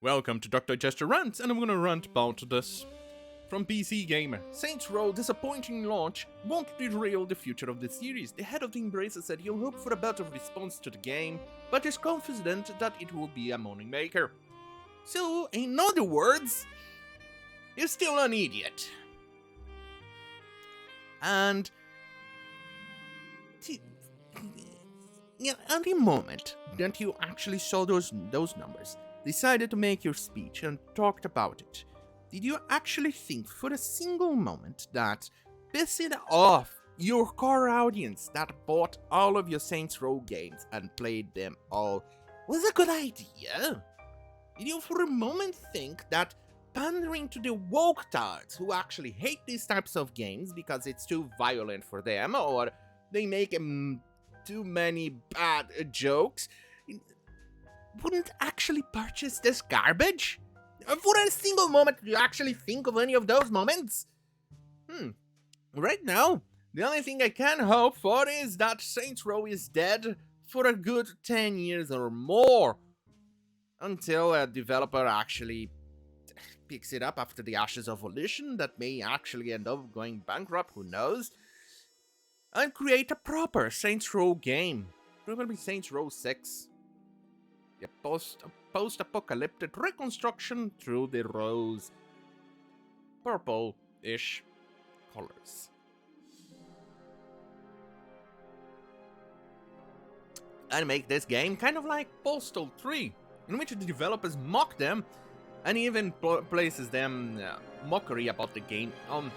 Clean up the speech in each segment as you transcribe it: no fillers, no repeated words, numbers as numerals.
Welcome to Dr. Jester Rants, and I'm gonna rant about this. From PC Gamer, Saints Row disappointing launch won't derail the future of the series. The head of the Embracer said he'll hope for a better response to the game, but is confident that it will be a moneymaker. So, in other words, you're still an idiot. And at the moment that you actually saw those numbers, decided to make your speech and talked about it, did you actually think for a single moment that pissing off your core audience that bought all of your Saints Row games and played them all was a good idea? Did you for a moment think that pandering to the woke tards who actually hate these types of games because it's too violent for them or they make too many bad jokes wouldn't actually purchase this garbage? For a single moment, do you actually think of any of those moments? Right now, the only thing I can hope for is that Saints Row is dead for a good 10 years or more. Until a developer actually picks it up after the ashes of Volition that may actually end up going bankrupt, who knows? And create a proper Saints Row game. Probably Saints Row 6. A post-apocalyptic reconstruction through the rose purple-ish colors. And make this game kind of like Postal 3, in which the developers mock them and even places them mockery about the game on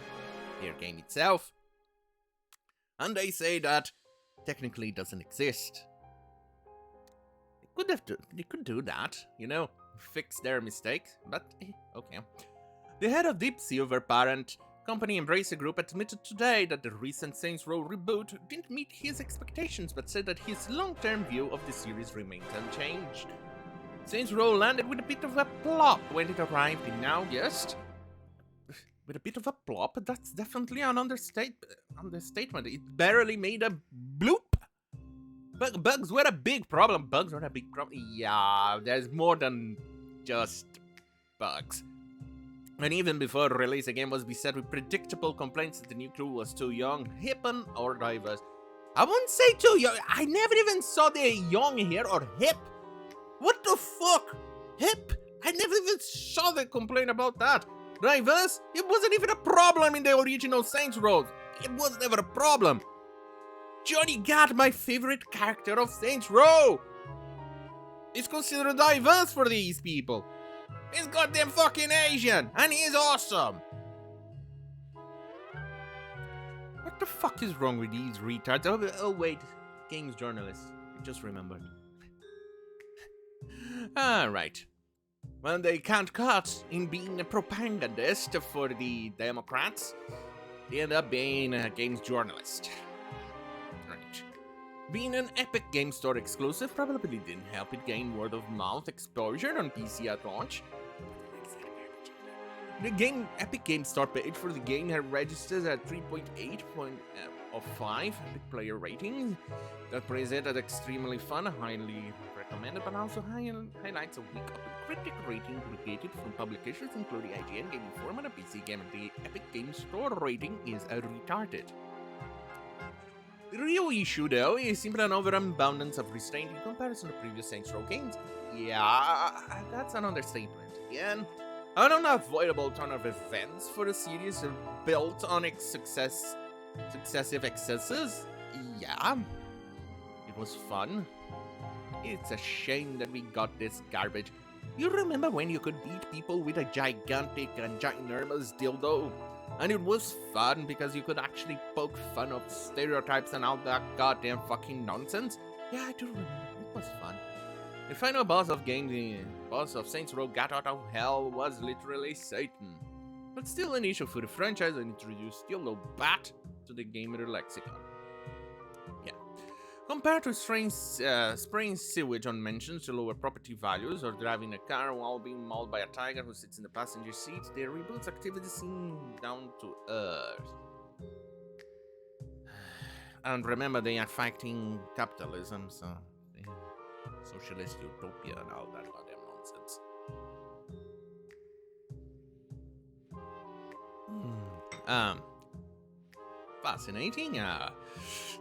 their game itself. And they say that technically it doesn't exist. They could do that, fix their mistakes, but okay. The head of Deep Silver parent company Embracer Group admitted today that the recent Saints Row reboot didn't meet his expectations, but said that his long-term view of the series remains unchanged. Saints Row landed with a bit of a plop when it arrived in August. With a bit of a plop, that's definitely an understatement. It barely made a bloop. Bugs were a big problem. Yeah, there's more than just bugs. And even before release, the game was beset with predictable complaints that the new crew was too young, hip, or diverse. I wouldn't say too young. I never even saw the young here or hip. What the fuck? Hip? I never even saw the complaint about that. Diverse? It wasn't even a problem in the original Saints Row. It was never a problem. Johnny Gat, my favorite character of Saints Row, is considered diverse for these people. He's goddamn fucking Asian, and he's awesome. What the fuck is wrong with these retards? Oh wait, games journalists. I just remembered. Alright. Well, they can't cut in being a propagandist for the Democrats. They end up being a games journalist. Being an Epic Game Store exclusive probably didn't help it gain word-of-mouth exposure on PC at launch. The Epic Game Store page for the game had registered at 3.8 of 5 player ratings. That praise it as extremely fun, highly recommended, but also highlights a weak critic rating created from publications including IGN, Game Informer, and PC Gamer. The Epic Game Store rating is retarded. The real issue, though, is simply an overabundance of restraint in comparison to previous Saints Row games. Yeah, that's an understatement. Again, an unavoidable ton of events for the series built on its successive excesses. Yeah, it was fun. It's a shame that we got this garbage. You remember when you could beat people with a gigantic and ginormous dildo? And it was fun because you could actually poke fun of stereotypes and all that goddamn fucking nonsense. Yeah, I do remember. It was fun. The final boss of Saints Row Gat Out of Hell was literally Satan. But still an issue for the franchise and introduced still bat to the gamer lexicon. Yeah. Compared to spraying sewage on mentions to lower property values or driving a car while being mauled by a tiger who sits in the passenger seat, the reboot's activity seem down to earth. And remember, they are fighting capitalism, so socialist utopia and all that goddamn nonsense. Fascinating.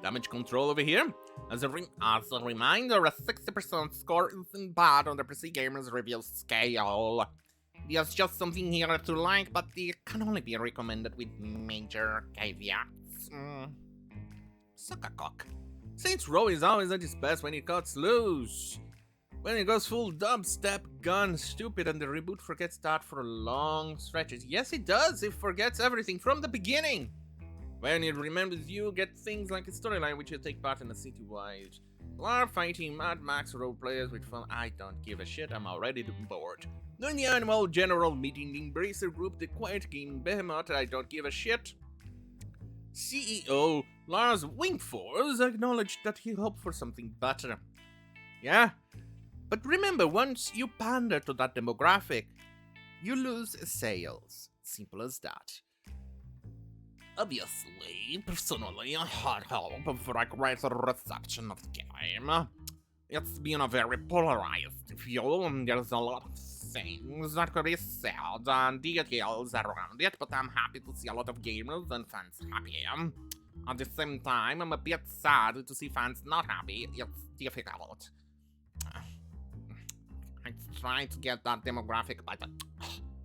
Damage control over here. As a reminder, a 60% score isn't bad on the PC Gamer's review scale. There's just something here to like, but it can only be recommended with major caveats. Suck a cock. Saints Row is always at its best when it cuts loose. When it goes full dubstep gun stupid and the reboot forgets that for long stretches. Yes, it does. It forgets everything from the beginning. When it remembers you, get things like a storyline which you take part in a citywide. While fighting Mad Max role players with fun, I don't give a shit, I'm already bored. Doing the annual general meeting, the Embracer Group, the Quiet Game Behemoth, I don't give a shit. CEO Lars Wingfors acknowledged that he hoped for something better. Yeah? But remember, once you pander to that demographic, you lose sales. Simple as that. Obviously, personally, I had hope for a greater reception of the game. It's been a very polarized view, and there's a lot of things that could be said and details around it, but I'm happy to see a lot of gamers and fans happy. At the same time, I'm a bit sad to see fans not happy. It's difficult. I tried to get that demographic, but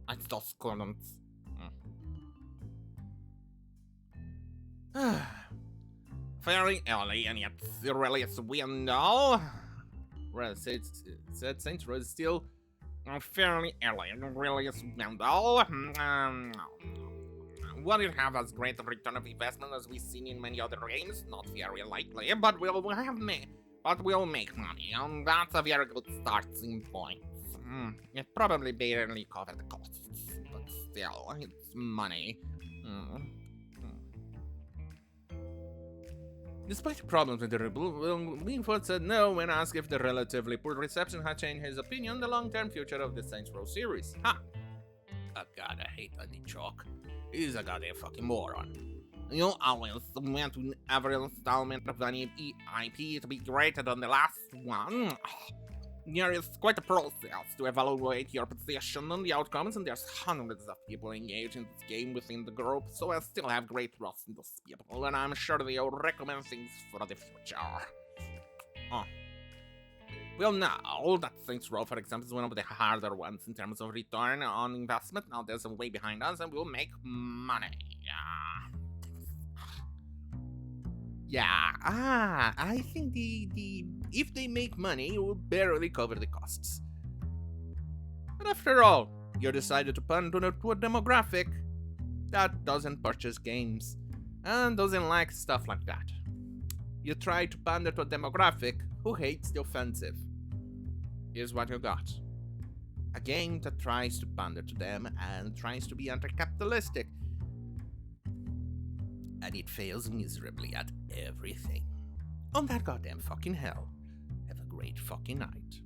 I just couldn't. Very early, and yet the release window. Well, said Saints Row is still fairly early in the release window. Will it have as great a return of investment as we've seen in many other games? Not very likely, but we'll make money, and that's a very good starting point. It probably barely covered the costs, but still, it's money. Despite problems with the reboot, Wingfoot said no when asked if the relatively poor reception had changed his opinion on the long-term future of the Saints Row series. Ha! Oh god, I hate Andy Chalk. He's a goddamn fucking moron. You always want every installment of any IP to be greater than the last one. There is quite a process to evaluate your position and the outcomes, and there's hundreds of people engaged in this game within the group, so I still have great trust in those people, and I'm sure they'll recommend things for the future. Well, now that Saints Row, for example, is one of the harder ones in terms of return on investment. Now there's a way behind us, and we'll make money. I think if they make money, it will barely cover the costs. But after all, you decided to pander to a demographic that doesn't purchase games and doesn't like stuff like that. You try to pander to a demographic who hates the offensive. Here's what you got. A game that tries to pander to them and tries to be anti-capitalistic. And it fails miserably at everything. On that goddamn fucking hell. Have a great fucking night.